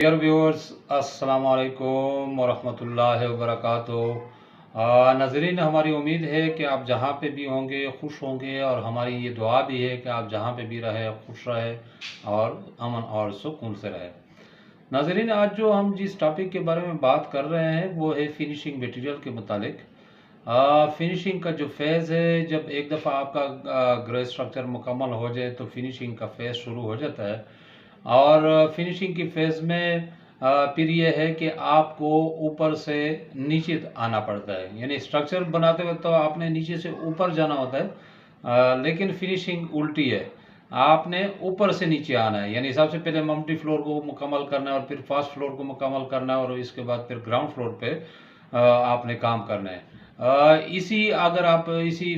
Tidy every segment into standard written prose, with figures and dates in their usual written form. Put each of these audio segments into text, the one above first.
Dear viewers, अस्सलाम वालेकुम वरहमतुल्लाहि वबरकातुहू। नाज़रीन, हमारी उम्मीद है कि आप जहाँ पे भी होंगे खुश होंगे, और हमारी ये दुआ भी है कि आप जहाँ पे भी रहे खुश रहे और अमन और सुकून से रहे। नाज़रीन, आज जो हम जिस टॉपिक के बारे में बात कर रहे हैं वो है फिनिशिंग मटेरियल के मुतालिक। फिनिशिंग का जो फेज़ है, जब एक दफ़ा आपका ग्रे स्ट्रक्चर मुकम्मल हो जाए तो फिनिशिंग का फेज़ शुरू हो जाता है। और फिनिशिंग की फेज़ में फिर ये है कि आपको ऊपर से नीचे आना पड़ता है, यानी स्ट्रक्चर बनाते वक्त तो आपने नीचे से ऊपर जाना होता है, लेकिन फिनिशिंग उल्टी है। आपने ऊपर से नीचे आना है, यानी सबसे पहले मल्टी फ्लोर को मुकम्मल करना है और फिर फर्स्ट फ्लोर को मुकम्मल करना है और इसके बाद फिर ग्राउंड फ्लोर पे आपने काम करना है। अगर आप इसी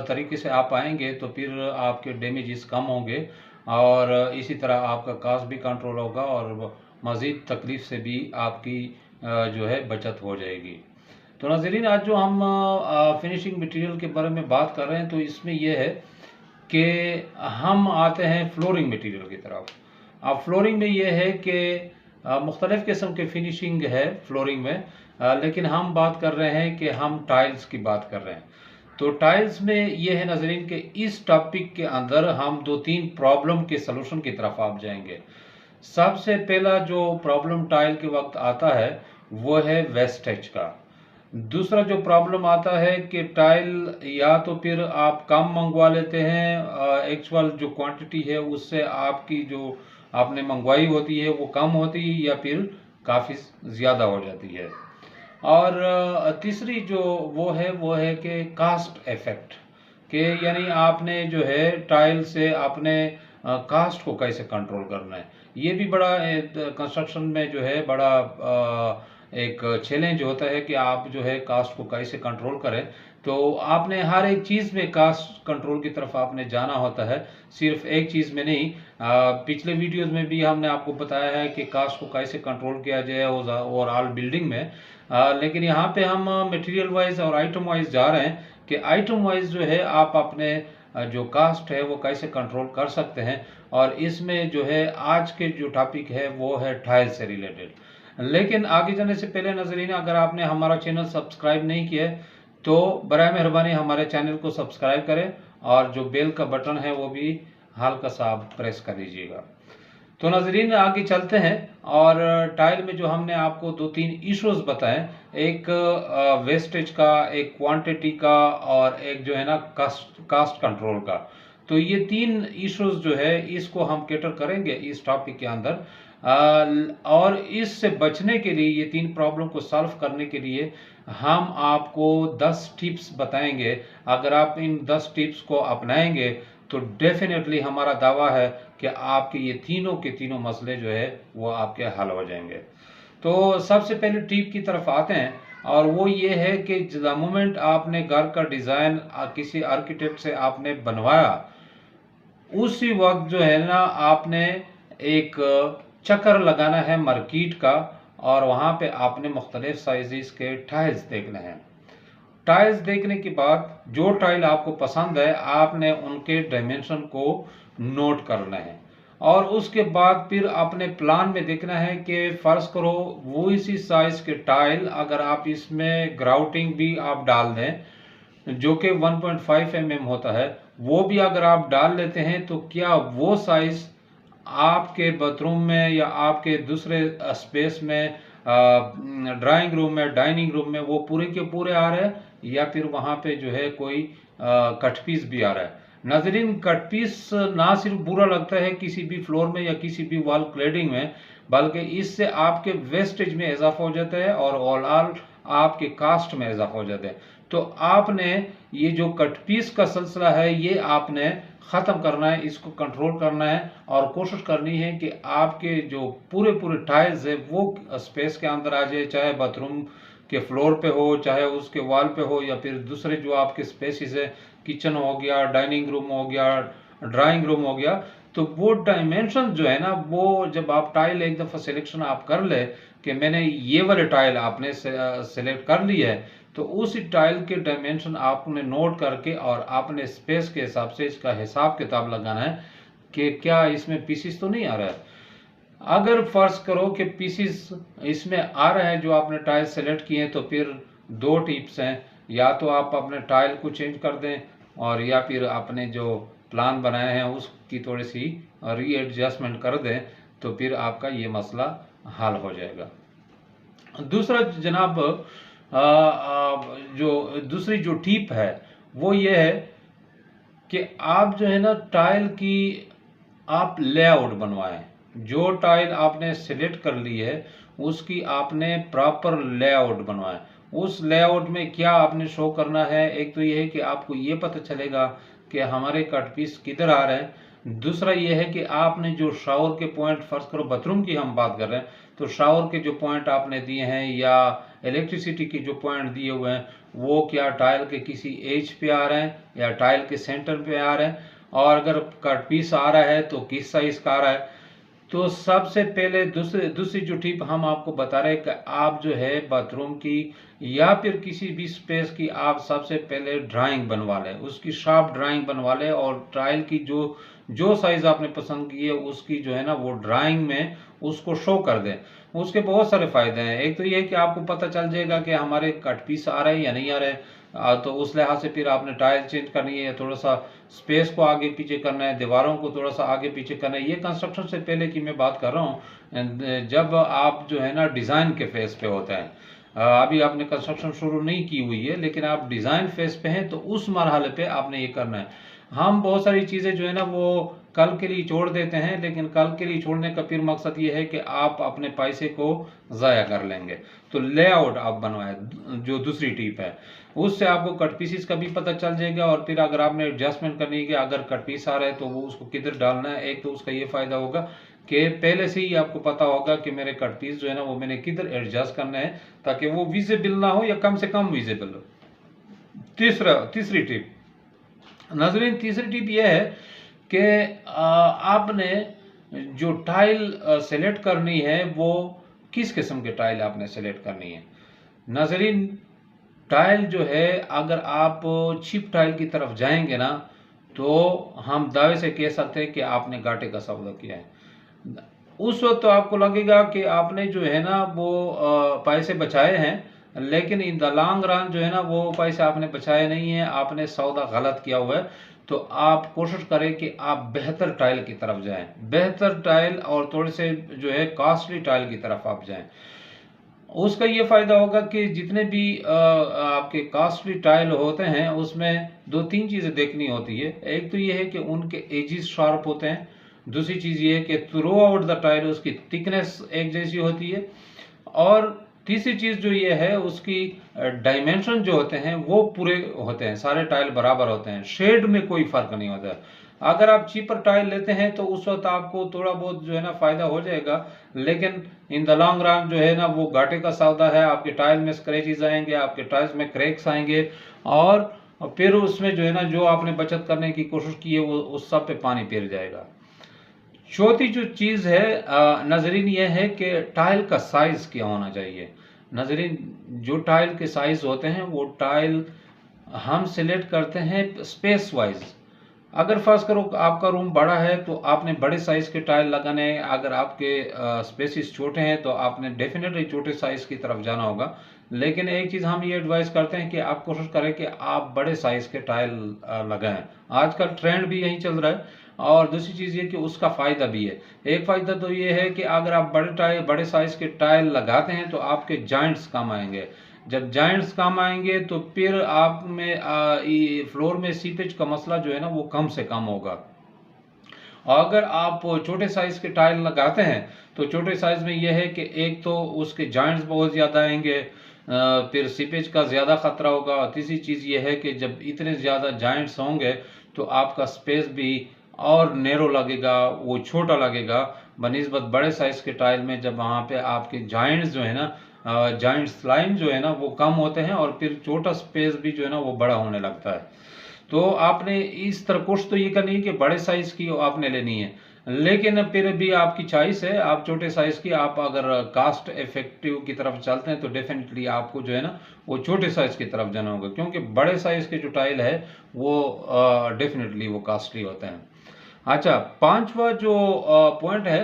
तरीके से आप आएंगे तो फिर आपके डैमेजेस कम होंगे और इसी तरह आपका कास्ट भी कंट्रोल होगा और मज़ीद तकलीफ से भी आपकी जो है बचत हो जाएगी। तो नाज़रीन, आज जो हम फिनिशिंग मटेरियल के बारे में बात कर रहे हैं तो इसमें यह है कि हम आते हैं फ्लोरिंग मटेरियल की तरफ। अब फ्लोरिंग में ये है कि मुख्तलिफ़ किस्म के फिनिशिंग है फ्लोरिंग में, लेकिन हम बात कर रहे हैं कि हम टाइल्स की बात कर रहे हैं। तो टाइल्स में ये है नाज़रीन कि इस टॉपिक के अंदर हम दो तीन प्रॉब्लम के सलूशन की तरफ आप जाएंगे। सबसे पहला जो प्रॉब्लम टाइल के वक्त आता है वो है वेस्टेज का। दूसरा जो प्रॉब्लम आता है कि टाइल या तो फिर आप कम मंगवा लेते हैं, एक्चुअल जो क्वांटिटी है उससे आपकी जो आपने मंगवाई होती है वो कम होती है या फिर काफ़ी ज़्यादा हो जाती है। और तीसरी जो वो है कि कास्ट इफेक्ट के, यानी आपने जो है टाइल से अपने कास्ट को कैसे कंट्रोल करना है। ये भी बड़ा कंस्ट्रक्शन में जो है बड़ा एक चैलेंज होता है कि आप जो है कास्ट को कैसे कंट्रोल करें। तो आपने हर एक चीज़ में कास्ट कंट्रोल की तरफ आपने जाना होता है, सिर्फ एक चीज़ में नहीं। पिछले वीडियोस में भी हमने आपको बताया है कि कास्ट को कैसे कंट्रोल किया जाए ओवरऑल बिल्डिंग में। लेकिन यहाँ पे हम मटेरियल वाइज और आइटम वाइज जा रहे हैं कि आइटम वाइज जो है आप अपने जो कास्ट है वो कैसे कंट्रोल कर सकते हैं। और इसमें जो है आज के जो टॉपिक है वो है टाइल से रिलेटेड। लेकिन आगे जाने से पहले नाज़रीन, अगर आपने हमारा चैनल सब्सक्राइब नहीं किया है तो बराए मेहरबानी हमारे चैनल को सब्सक्राइब करें और जो बेल का बटन है वो भी हल्का सा आप प्रेस कर दीजिएगा। तो नाज़रीन, आगे चलते हैं। और टाइल में जो हमने आपको दो तीन इश्यूज बताए, एक वेस्टेज का, एक क्वांटिटी का और एक जो है ना कास्ट कंट्रोल का। तो ये तीन इश्यूज जो है इसको हम कैटर करेंगे इस टॉपिक के अंदर। और इससे बचने के लिए, ये तीन प्रॉब्लम को सॉल्व करने के लिए हम आपको 10 टिप्स बताएंगे। अगर आप इन 10 टिप्स को अपनाएंगे तो डेफिनेटली हमारा दावा है कि आपके ये तीनों के तीनों मसले जो है वो आपके हल हो जाएंगे। तो सबसे पहले टिप की तरफ आते हैं, और वो ये है कि द मोमेंट आपने घर का डिज़ाइन किसी आर्किटेक्ट से आपने बनवाया, उसी वक्त जो है ना आपने एक चक्कर लगाना है मार्केट का, और वहाँ पे आपने मुख्तलिफ साइज़ के टाइल्स देखने हैं। टाइल्स देखने के बाद जो टाइल आपको पसंद है आपने उनके डायमेंशन को नोट करना है, और उसके बाद फिर अपने प्लान में देखना है कि फर्ज करो वो इसी साइज के टाइल अगर आप इसमें ग्राउटिंग भी आप डाल दें जो कि 1.5 mm होता है, वो भी अगर आप डाल लेते हैं तो क्या वो साइज आपके बाथरूम में या आपके दूसरे स्पेस में, ड्राइंग रूम में, डाइनिंग रूम में, वो पूरे के पूरे आ रहे हैं या फिर वहाँ पे जो है कोई कट पीस भी आ रहा है। नाजरीन, कट पीस ना सिर्फ बुरा लगता है किसी भी फ्लोर में या किसी भी वॉल क्लेडिंग में, बल्कि इससे आपके वेस्टेज में इजाफा हो जाता है और ओवरऑल आपके कास्ट में इजाफा हो जाता है। तो आपने ये जो कट पीस का सिलसिला है ये आपने ख़त्म करना है, इसको कंट्रोल करना है, और कोशिश करनी है कि आपके जो पूरे पूरे टाइल्स है वो स्पेस के अंदर आ जाए, चाहे बाथरूम के फ्लोर पे हो, चाहे उसके वॉल पे हो, या फिर दूसरे जो आपके स्पेसिस है, किचन हो गया, डाइनिंग रूम हो गया, ड्राइंग रूम हो गया। तो वो डायमेंशन जो है ना, वो जब आप टाइल एक दफ़ा सिलेक्शन आप कर ले कि मैंने ये वाले टाइल आपने सेलेक्ट कर ली है, तो उसी टाइल के डायमेंशन आपने नोट करके और आपने स्पेस के हिसाब से इसका हिसाब किताब लगाना है कि क्या इसमें पीसीस तो नहीं आ रहा है। अगर फर्ज करो कि पीसीस इसमें आ रहे हैं जो आपने टाइल सेलेक्ट किए हैं, तो फिर दो टिप्स हैं, या तो आप अपने टाइल को चेंज कर दें, और या फिर आपने जो प्लान बनाए हैं उसकी थोड़ी सी रीएडजस्टमेंट कर दें, तो फिर आपका ये मसला हल हो जाएगा। दूसरा जनाब, जो दूसरी जो टिप है वो ये है कि आप जो है ना टाइल की आप लेआउट बनवाएं। जो टाइल आपने सिलेक्ट कर ली है उसकी आपने प्रॉपर लेआउट बनवाएं। उस लेआउट में क्या आपने शो करना है, एक तो ये है कि आपको ये पता चलेगा कि हमारे कट पीस किधर आ रहे हैं। दूसरा ये है कि आपने जो शावर के पॉइंट, फर्ज करो बाथरूम की हम बात कर रहे हैं, तो शावर के जो पॉइंट आपने दिए हैं या इलेक्ट्रिसिटी के जो पॉइंट दिए हुए हैं वो क्या टाइल के किसी एज पे आ रहे हैं या टाइल के सेंटर पे आ रहे हैं, और अगर कट पीस आ रहा है तो किस साइज का आ रहा है। तो सबसे पहले दूसरी जो टिप हम आपको बता रहे हैं कि आप जो है बाथरूम की या फिर किसी भी स्पेस की आप सबसे पहले ड्राइंग बनवा लें, उसकी शार्प ड्राइंग बनवा लें, और टाइल की जो जो साइज आपने पसंद की है उसकी जो है ना वो ड्राइंग में उसको शो कर दें। उसके बहुत सारे फायदे हैं। एक तो ये है कि आपको पता चल जाएगा कि हमारे कट पीस आ रहे हैं या नहीं आ रहे हैं, तो उस लिहाज से फिर आपने टाइल चेंज करनी है, थोड़ा सा स्पेस को आगे पीछे करना है, दीवारों को थोड़ा सा आगे पीछे करना है। ये कंस्ट्रक्शन से पहले की मैं बात कर रहा हूँ, जब आप जो है ना डिज़ाइन के फेज पे होते हैं। अभी आपने कंस्ट्रक्शन शुरू नहीं की हुई है लेकिन आप डिज़ाइन फेज पे हैं, तो उस मरहले पे आपने ये करना है। हम बहुत सारी चीज़ें जो है ना वो कल के लिए छोड़ देते हैं, लेकिन कल के लिए छोड़ने का फिर मकसद ये है कि आप अपने पैसे को ज़ाया कर लेंगे। तो लेआउट आप बनवाएं, जो दूसरी टिप है उससे आपको कट पीसीस का भी पता चल जाएगा, और फिर अगर आपने एडजस्टमेंट करनी है कि अगर कट पीस आ रहा है तो वो उसको किधर डालना है, एक तो उसका ये फ़ायदा होगा कि पहले से ही आपको पता होगा कि मेरे कट पीस जो है ना वो मैंने किधर एडजस्ट करना है, ताकि वो विजिबल ना हो या कम से कम विजिबल हो। तीसरी टिप नाज़रीन, तीसरी टिप यह है कि आपने जो टाइल सेलेक्ट करनी है वो किस किस्म के टाइल आपने सेलेक्ट करनी है। नाज़रीन, टाइल जो है अगर आप चिप टाइल की तरफ जाएंगे ना, तो हम दावे से कह सकते हैं कि आपने घाटे का सौदा किया है। उस वक्त तो आपको लगेगा कि आपने जो है ना वो पैसे बचाए हैं, लेकिन इन द लॉन्ग रन जो है ना वो पैसे आपने बचाए नहीं है, आपने सौदा गलत किया हुआ है। तो आप कोशिश करें कि आप बेहतर टाइल की तरफ जाएं, बेहतर टाइल और थोड़े से जो है कॉस्टली टाइल की तरफ आप जाएं। उसका ये फायदा होगा कि जितने भी आपके कॉस्टली टाइल होते हैं उसमें दो तीन चीज़ें देखनी होती है। एक तो ये है कि उनके एजिस शार्प होते हैं, दूसरी चीज़ ये है कि थ्रू आउट द टाइल उसकी थिकनेस एक जैसी होती है, और तीसरी चीज़ जो ये है उसकी डायमेंशन जो होते हैं वो पूरे होते हैं, सारे टाइल बराबर होते हैं, शेड में कोई फर्क नहीं होता है। अगर आप चीपर टाइल लेते हैं तो उस वक्त आपको थोड़ा बहुत जो है ना फायदा हो जाएगा, लेकिन इन द लॉन्ग रन जो है ना वो घाटे का सौदा है। आपके टाइल में स्क्रैचेस आएंगे, आपके टाइल्स में क्रैक्स आएंगे, और फिर उसमें जो है ना जो आपने बचत करने की कोशिश की है वो उस सब पे पानी फिर जाएगा। चौथी जो चीज़ है नाजरीन, ये है कि टाइल का साइज़ क्या होना चाहिए। नाजरीन, जो टाइल के साइज़ होते हैं वो टाइल हम सिलेक्ट करते हैं स्पेस वाइज। अगर फर्ज करो आपका रूम बड़ा है तो आपने बड़े साइज़ के टाइल लगाने हैं, अगर आपके स्पेसिस छोटे हैं तो आपने डेफिनेटली छोटे साइज़ की तरफ जाना होगा। लेकिन एक चीज़ हम ये एडवाइस करते हैं कि आप कोशिश करें कि आप बड़े साइज़ के टाइल लगाएं। आजकल ट्रेंड भी यही चल रहा है, और दूसरी चीज़ ये कि उसका फ़ायदा भी है। एक फ़ायदा तो ये है कि अगर आप बड़े साइज़ के टाइल लगाते हैं तो आपके जॉइंट्स कम आएंगे। जब जॉइंट्स कम आएंगे तो फिर आप में फ्लोर में सीपेज का मसला जो है ना वो कम से कम होगा। अगर आप छोटे साइज़ के टाइल लगाते हैं तो छोटे साइज़ में यह है कि एक तो उसके जॉइंट्स बहुत ज़्यादा आएंगे, फिर सीपेज का ज़्यादा ख़तरा होगा, और तीसरी चीज़ ये है कि जब इतने ज़्यादा जॉइंट्स होंगे तो आपका स्पेस भी और नैरो लगेगा, वो छोटा लगेगा बनिस्बत बड़े साइज़ के टाइल में। जब वहाँ पे आपके जॉइंट्स जो है ना जॉइंट्स लाइन जो है ना वो कम होते हैं, और फिर छोटा स्पेस भी जो है ना वो बड़ा होने लगता है। तो आपने इस तरह कोशिश तो ये करनी है कि बड़े साइज़ की आपने लेनी है, लेकिन फिर भी आपकी चॉइस है, आप छोटे साइज़ की, आप अगर कास्ट इफेक्टिव की तरफ चलते हैं तो डेफिनेटली आपको जो है ना वो छोटे साइज़ की तरफ जाना होगा, क्योंकि बड़े साइज़ के जो टाइल है वो डेफिनेटली वो कास्टली होते हैं। अच्छा, पांचवा जो पॉइंट है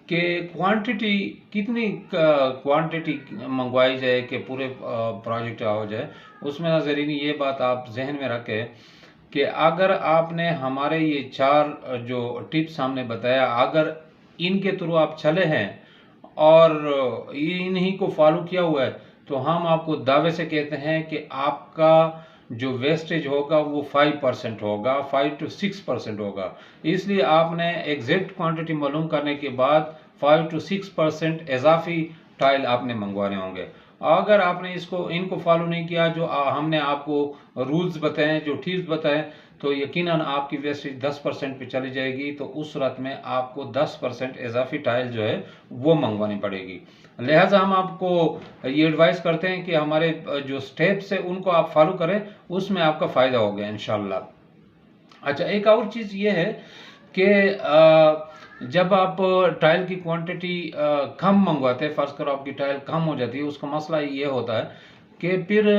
कि क्वांटिटी कितनी क्वांटिटी मंगवाई जाए कि पूरे प्रोजेक्ट हो जाए। उसमें नाज़रीन ये बात आप जहन में रखें कि अगर आपने हमारे ये 4 जो टिप्स हमने बताया, अगर इनके थ्रू आप चले हैं और इन्हीं को फॉलो किया हुआ है, तो हम आपको दावे से कहते हैं कि आपका जो वेस्टेज होगा वो 5% होगा, 5 to 6% होगा। इसलिए आपने एग्जैक्ट क्वांटिटी मालूम करने के बाद 5 to 6% इजाफी टाइल आपने मंगवाने होंगे। अगर आपने इनको फॉलो नहीं किया, जो हमने आपको रूल्स बताए, जो टिप्स बताए, तो यकीनन आपकी वेस्टेज 10% पे चली जाएगी। तो उस सूरत में आपको 10% इजाफी टाइल जो है वो मंगवानी पड़ेगी। लिहाजा हम आपको ये एडवाइस करते हैं कि हमारे जो स्टेप्स है उनको आप फॉलो करें, उसमें आपका फ़ायदा होगा इंशाल्लाह। अच्छा, एक और चीज़ ये है कि जब आप टाइल की क्वांटिटी कम मंगवाते हैं, फ़र्ज़ करो आपकी टाइल कम हो जाती है, उसका मसला ये होता है कि फिर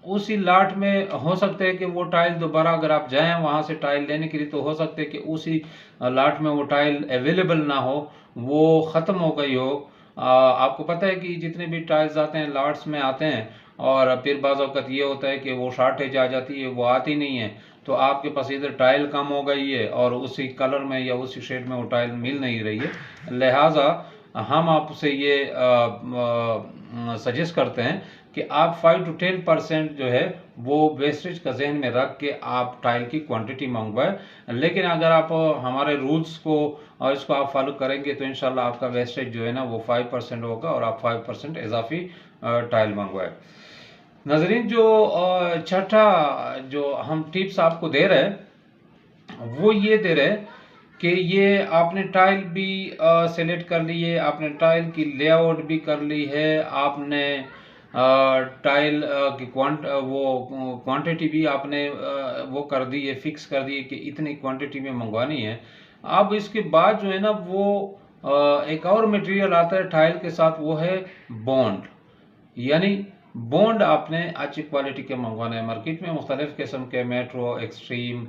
उसी लाट में हो सकता है कि वो टाइल दोबारा अगर आप जाएं वहाँ से टाइल लेने के लिए, तो हो सकता है कि उसी लाट में वो टाइल अवेलेबल ना हो, वो ख़त्म हो गई हो। आपको पता है कि जितने भी टाइल्स आते हैं लाट्स में आते हैं, और फिर बाज़ औक़ात ये होता है कि वो शॉर्टेज आ जाती है, वो आती नहीं है। तो आपके पास इधर टाइल कम हो गई है और उसी कलर में या उसी शेड में वो टाइल मिल नहीं रही है। लिहाजा हम आपसे ये सजेस्ट करते हैं कि आप 5 to 10% जो है वो वेस्टेज का जहन में रख के आप टाइल की क्वांटिटी मंगवाएं। लेकिन अगर आप हमारे रूल्स को और इसको आप फॉलो करेंगे तो इंशाल्लाह आपका वेस्टेज जो है ना वो 5% होगा और आप 5% इजाफी टाइल मंगवाएं। नाज़रीन, जो छठा जो हम टिप्स आपको दे रहे हैं वो ये दे रहे हैं कि ये आपने टाइल भी सेलेक्ट कर ली है, आपने टाइल की लेआउट भी कर ली है, आपने टाइल की क्वांटिटी भी आपने वो कर दी है, फिक्स कर दी है कि इतनी क्वांटिटी में मंगवानी है। अब इसके बाद जो है ना वो एक और मटेरियल आता है टाइल के साथ, वो है बॉन्ड। यानी बॉन्ड आपने अच्छी क्वालिटी के मंगवाना है। मार्केट में मुख्तलिफ किस्म के मेट्रो, एक्सट्रीम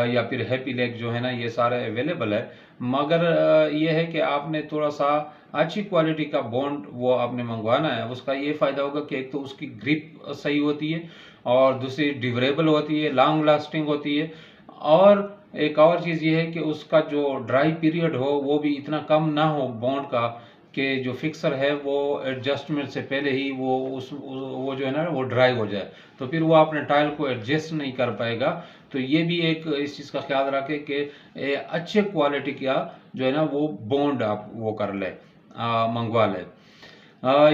या फिर हैप्पी लेक जो है ना ये सारे अवेलेबल है, मगर ये है कि आपने थोड़ा सा अच्छी क्वालिटी का बॉन्ड वो आपने मंगवाना है। उसका ये फ़ायदा होगा कि एक तो उसकी ग्रिप सही होती है और दूसरी ड्यूरेबल होती है, लॉन्ग लास्टिंग होती है, और एक और चीज़ ये है कि उसका जो ड्राई पीरियड हो वो भी इतना कम ना हो बॉन्ड का, कि जो फिक्सर है वो एडजस्टमेंट से पहले ही वो जो है ना वो ड्राई हो जाए, तो फिर वो अपने टाइल को एडजस्ट नहीं कर पाएगा। तो ये भी एक इस चीज़ का ख्याल रखें कि अच्छे क्वालिटी का जो है ना वो बॉन्ड आप वो कर ले, मंगवा ले।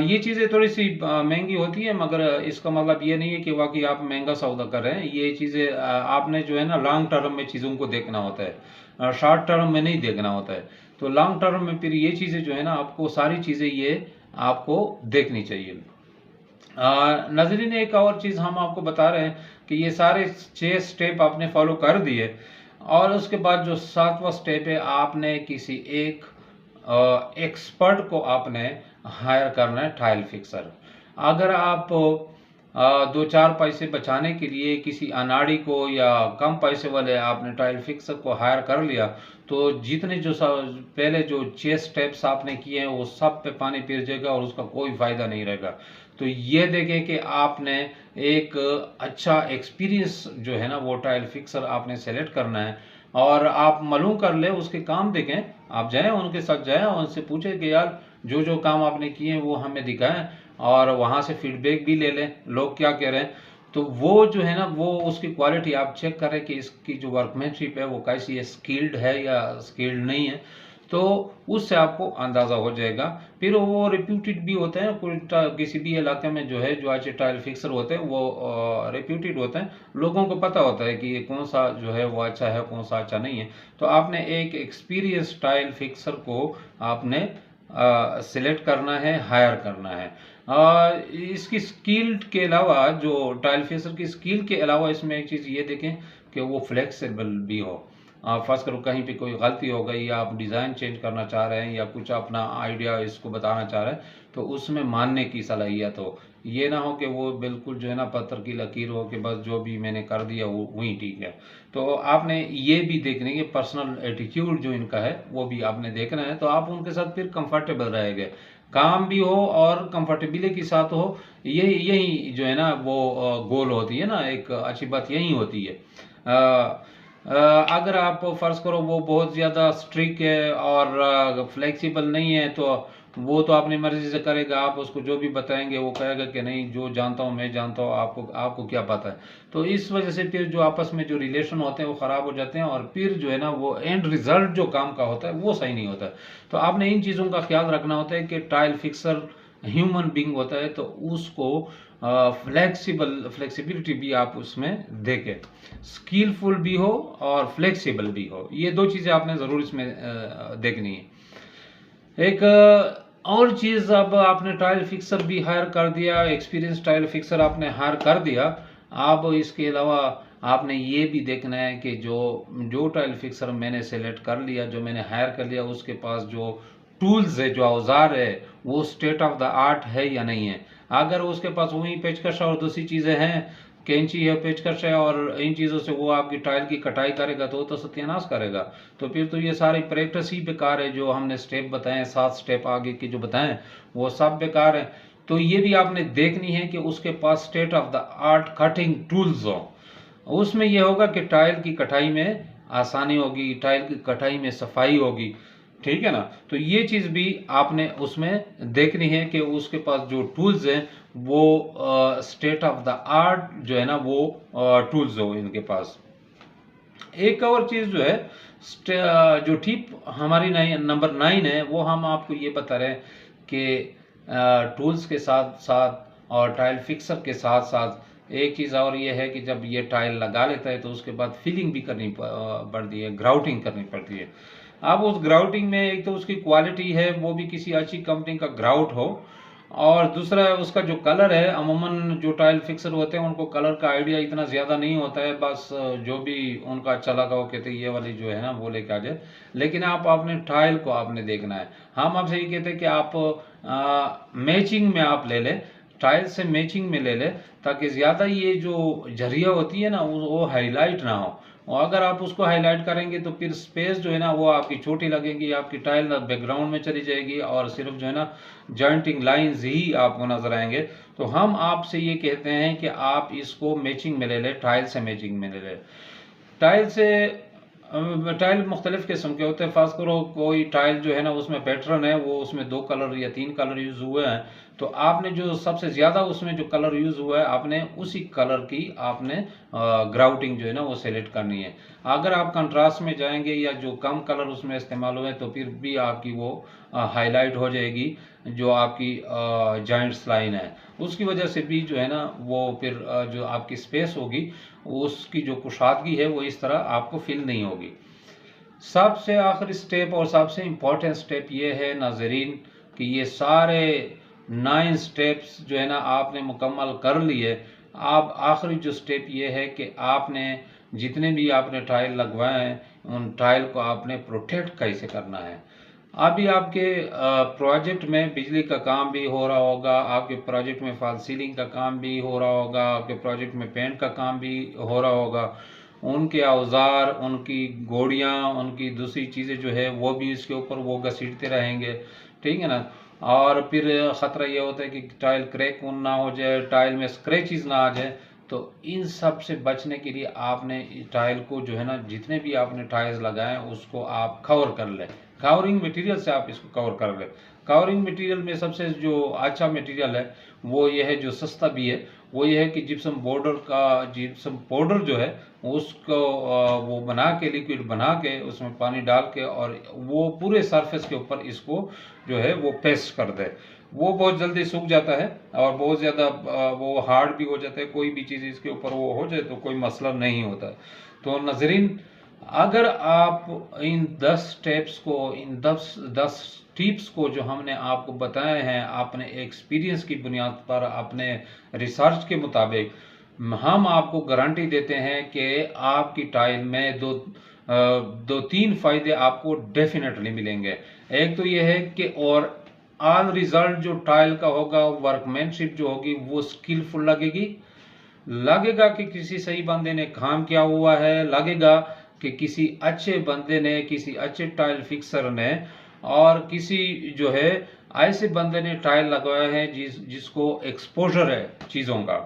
ये चीज़ें थोड़ी सी महंगी होती है, मगर इसका मतलब ये नहीं है कि वाकई आप महंगा सौदा कर रहे हैं। ये चीज़ें आपने जो है ना लॉन्ग टर्म में चीज़ों को देखना होता है, शॉर्ट टर्म में नहीं देखना होता है। तो लॉन्ग टर्म में फिर ये चीज़ें जो है ना आपको सारी चीज़ें ये आपको देखनी चाहिए। नाज़रीन, एक और चीज़ हम आपको बता रहे हैं कि ये सारे 6 स्टेप आपने फॉलो कर दिए, और उसके बाद जो 7वां स्टेप है, आपने किसी एक एक्सपर्ट को आपने हायर करना है, टाइल फिक्सर। अगर आप 2-4 पैसे बचाने के लिए किसी अनाड़ी को या कम पैसे वाले आपने टाइल फिक्सर को हायर कर लिया, तो जितने जो पहले जो 6 स्टेप्स आपने किए हैं वो सब पे पानी फिर जाएगा और उसका कोई फ़ायदा नहीं रहेगा। तो ये देखें कि आपने एक अच्छा एक्सपीरियंस जो है ना वो टाइल फिक्सर आपने सेलेक्ट करना है, और आप मालूम कर ले, उसके काम देखें, आप जाएं उनके साथ जाएं और उनसे पूछें कि यार जो जो काम आपने किए हैं वो हमें दिखाएं, और वहाँ से फीडबैक भी ले लें लोग क्या कह रहे हैं। तो वो जो है ना वो उसकी क्वालिटी आप चेक करें कि इसकी जो वर्कमैनशिप है वो कैसी है, स्किल्ड है या स्किल्ड नहीं है, तो उससे आपको अंदाज़ा हो जाएगा। फिर वो रिप्यूटेड भी होते हैं, किसी भी इलाके में जो है जो अच्छे टाइल फिक्सर होते हैं वो रिप्यूटेड होते हैं, लोगों को पता होता है कि ये कौन सा जो है वो अच्छा है, कौन सा अच्छा नहीं है। तो आपने एक एक्सपीरियंस टाइल फिक्सर को आपने सिलेक्ट करना है, हायर करना है। इसकी स्किल के अलावा, जो टाइल फिक्सर की स्किल के अलावा, इसमें एक चीज़ ये देखें कि वो फ्लेक्सिबल भी हो। फ़र्ज़ करो कहीं पे कोई गलती हो गई या आप डिज़ाइन चेंज करना चाह रहे हैं या कुछ अपना आइडिया इसको बताना चाह रहे हैं, तो उसमें मानने की सलाहियत हो। ये ना हो कि वो बिल्कुल जो है ना पत्थर की लकीर हो कि बस जो भी मैंने कर दिया वो वही ठीक है। तो आपने ये भी देखना है कि पर्सनल एटीट्यूड जो इनका है वो भी आपने देखना है, तो आप उनके साथ फिर कंफर्टेबल रहेंगे। काम भी हो और कंफर्टेबिलिटी के साथ हो, यही यही जो है ना वो गोल होती है ना, एक अच्छी बात यही होती है। अगर आप फ़र्ज़ करो वो बहुत ज़्यादा स्ट्रिक्ट है और फ्लेक्सिबल नहीं है, तो वो तो अपनी मर्ज़ी से करेगा, आप उसको जो भी बताएंगे वो कहेगा कि नहीं जो जानता हूँ मैं जानता हूँ, आपको आपको क्या पता है। तो इस वजह से फिर जो आपस में जो रिलेशन होते हैं वो ख़राब हो जाते हैं और फिर जो है ना वो एंड रिज़ल्ट जो काम का होता है वो सही नहीं होता है। तो आपने इन चीज़ों का ख्याल रखना होता है कि टाइल फिक्सर ह्यूमन बीइंग होता है, तो उसको फ्लेक्सिबिलिटी भी आप उसमें देखें, स्किलफुल भी हो और फ्लेक्सिबल भी हो। ये दो चीज़ें आपने ज़रूर इसमें देखनी है। एक और चीज़, अब आपने टाइल फिक्सर भी हायर कर दिया, एक्सपीरियंस टाइल फिक्सर आपने हायर कर दिया, अब इसके अलावा आपने ये भी देखना है कि जो जो टाइल फिक्सर मैंने सेलेक्ट कर लिया, जो मैंने हायर कर लिया, उसके पास जो टूल्स है, जो औजार है, वो स्टेट ऑफ द आर्ट है या नहीं है। अगर उसके पास वही पेचकश और दूसरी चीज़ें हैं, कैंची है, पेचकश है और इन चीज़ों से वो आपकी टाइल की कटाई करेगा, तो वो तो सत्यानाश करेगा। तो फिर तो ये सारी प्रैक्टिस ही बेकार है। जो हमने स्टेप बताए, 7 स्टेप आगे की जो बताएं, वो सब बेकार है। तो ये भी आपने देखनी है कि उसके पास state of the art cutting tools हो। उसमें यह होगा कि टाइल की कटाई में आसानी होगी, टाइल की कटाई में सफाई होगी, ठीक है ना। तो ये चीज़ भी आपने उसमें देखनी है कि उसके पास जो टूल्स हैं वो स्टेट ऑफ द आर्ट जो है ना वो टूल्स हो इनके पास। एक और चीज़ जो है, जो टिप हमारी नंबर 9 है, वो हम आपको ये बता रहे हैं कि टूल्स के साथ साथ और टाइल फिक्सर के साथ साथ एक चीज़ और ये है कि जब ये टाइल लगा लेता है तो उसके बाद फिलिंग भी करनी पड़ती है, ग्राउटिंग करनी पड़ती है। अब उस ग्राउटिंग में एक तो उसकी क्वालिटी है, वो भी किसी अच्छी कंपनी का ग्राउट हो, और दूसरा है उसका जो कलर है। अमूमन जो टाइल फिक्सर होते हैं उनको कलर का आइडिया इतना ज़्यादा नहीं होता है, बस जो भी उनका अच्छा लगा वो कहते हैं ये वाली जो है ना वो लेके आ जाए। लेकिन आप अपने टाइल को आपने देखना है। हम आपसे ये कहते हैं कि आप मैचिंग में आप ले लें, टाइल से मैचिंग में ले लें, ताकि ज़्यादा ये जो झरिया होती है ना वो हाईलाइट ना हो। और अगर आप उसको हाईलाइट करेंगे तो फिर स्पेस जो है ना वो आपकी छोटी लगेगी, आपकी टाइल बैकग्राउंड में चली जाएगी और सिर्फ जो है ना जॉइंटिंग लाइंस ही आपको नजर आएंगे। तो हम आपसे ये कहते हैं कि आप इसको मैचिंग में ले लें, टाइल से मैचिंग में ले लें। टाइल से टाइल मुख्तलिफ किस्म के होते हैं। फ़र्ज़ करो कोई टाइल जो है ना उसमें पैटर्न है, वो उसमें 2 कलर या 3 कलर यूज़ हुए हैं, तो आपने जो सबसे ज़्यादा उसमें जो कलर यूज़ हुआ है आपने उसी कलर की आपने ग्राउटिंग जो है ना वो सेलेक्ट करनी है। अगर आप कंट्रास्ट में जाएंगे या जो कम कलर उसमें इस्तेमाल हुए तो फिर भी आपकी वो हाईलाइट हो जाएगी, जो आपकी जॉइंट्स लाइन है उसकी वजह से भी जो है ना वो फिर जो आपकी स्पेस होगी उसकी जो कुशादगी है वो इस तरह आपको फील नहीं होगी। सबसे आखिरी स्टेप और सबसे इम्पोर्टेंट स्टेप ये है नाजरीन कि ये सारे 9 स्टेप्स जो है ना आपने मुकम्मल कर लिए। अब आखिरी जो स्टेप ये है कि आपने जितने भी आपने टाइल लगवाए हैं उन टाइल को आपने प्रोटेक्ट कैसे करना है। अभी आपके प्रोजेक्ट में बिजली का काम भी हो रहा होगा, आपके प्रोजेक्ट में फॉल सीलिंग का काम भी हो रहा होगा, आपके प्रोजेक्ट में पेंट का काम भी हो रहा होगा। उनके औजार, उनकी गोड़ियाँ, उनकी दूसरी चीज़ें जो है वो भी इसके ऊपर वो घसीटते रहेंगे, ठीक है ना। और फिर ख़तरा ये होता है कि टाइल क्रैक ना हो जाए, टाइल में स्क्रैचेस ना आ जाए। तो इन सब से बचने के लिए आपने टाइल को जो है ना जितने भी आपने टाइल्स लगाए उसको आप कवर कर लें, कवरिंग मटेरियल से आप इसको कवर कर लें। कवरिंग मटेरियल में सबसे जो अच्छा मटेरियल है वो ये है, जो सस्ता भी है, वो ये है कि जिप्सम बॉर्डर का जिप्सम पाउडर जो है उसको वो बना के लिक्विड बना के उसमें पानी डाल के और वो पूरे सरफेस के ऊपर इसको जो है वो पेस्ट कर दे। वो बहुत जल्दी सूख जाता है और बहुत ज़्यादा वो हार्ड भी हो जाता है। कोई भी चीज़ इसके ऊपर वो हो जाए तो कोई मसला नहीं होता। तो नाजरीन, अगर आप इन 10 स्टेप्स को, इन 10 टिप्स को जो हमने आपको बताए हैं, आपने एक्सपीरियंस की बुनियाद पर, अपने रिसर्च के मुताबिक, हम आपको गारंटी देते हैं कि आपकी टाइल में दो तीन फ़ायदे आपको डेफिनेटली मिलेंगे। एक तो ये है कि और ऑल रिजल्ट जो टाइल का होगा, वर्कमैनशिप जो होगी वो स्किलफुल लगेगा कि किसी सही बंदे ने काम किया हुआ है, लगेगा कि किसी अच्छे बंदे ने, किसी अच्छे टाइल फिक्सर ने और किसी जो है ऐसे बंदे ने टाइल लगवाया है जिसको एक्सपोजर है चीज़ों का।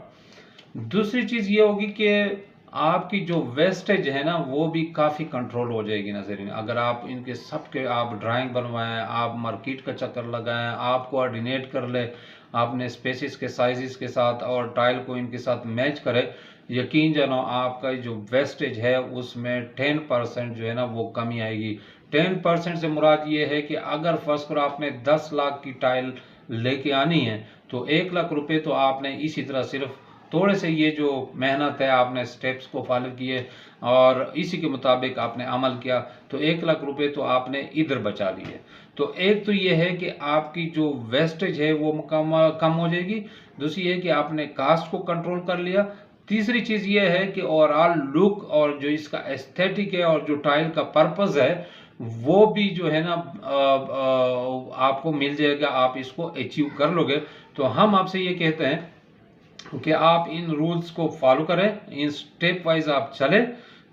दूसरी चीज़ ये होगी कि आपकी जो वेस्टेज है ना वो भी काफ़ी कंट्रोल हो जाएगी नाज़रीन। अगर आप इनके सब के आप ड्राइंग बनवाएं, आप मार्केट का चक्कर लगाएं, आप कोऑर्डिनेट कर ले आपने स्पेसिस के साइज़ के साथ और टाइल को इनके साथ मैच करें, यकीन जानो आपका जो वेस्टेज है उसमें 10% जो है ना वो कमी आएगी। 10% से मुराद ये है कि अगर फर्स्ट करो आपने 10 लाख की टाइल लेके आनी है तो 1 लाख रुपए तो आपने इसी तरह सिर्फ थोड़े से ये जो मेहनत है आपने स्टेप्स को फॉलो किए और इसी के मुताबिक आपने अमल किया तो 1 लाख रुपए तो आपने इधर बचा लिए। तो एक तो ये है कि आपकी जो वेस्टेज है वो कम हो जाएगी, दूसरी है कि आपने कास्ट को कंट्रोल कर लिया, तीसरी चीज़ ये है कि ओवरऑल लुक और जो इसका एस्थेटिक है और जो टाइल का पर्पस है वो भी जो है ना आपको मिल जाएगा, आप इसको अचीव कर लोगे। तो हम आपसे ये कहते हैं कि आप इन रूल्स को फॉलो करें, इन स्टेप वाइज आप चलें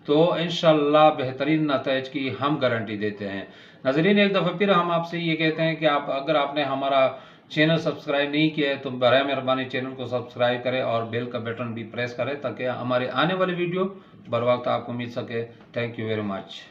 तो इंशाल्लाह बेहतरीन नतीजे की हम गारंटी देते हैं। नाज़रीन एक दफ़ा फिर हम आपसे ये कहते हैं कि आप अगर आपने हमारा चैनल सब्सक्राइब नहीं किया है तो बराए मेहरबानी चैनल को सब्सक्राइब करें और बेल का बटन भी प्रेस करें ताकि हमारे आने वाली वीडियो बर वक्त आपको मिल सके। Thank you very much.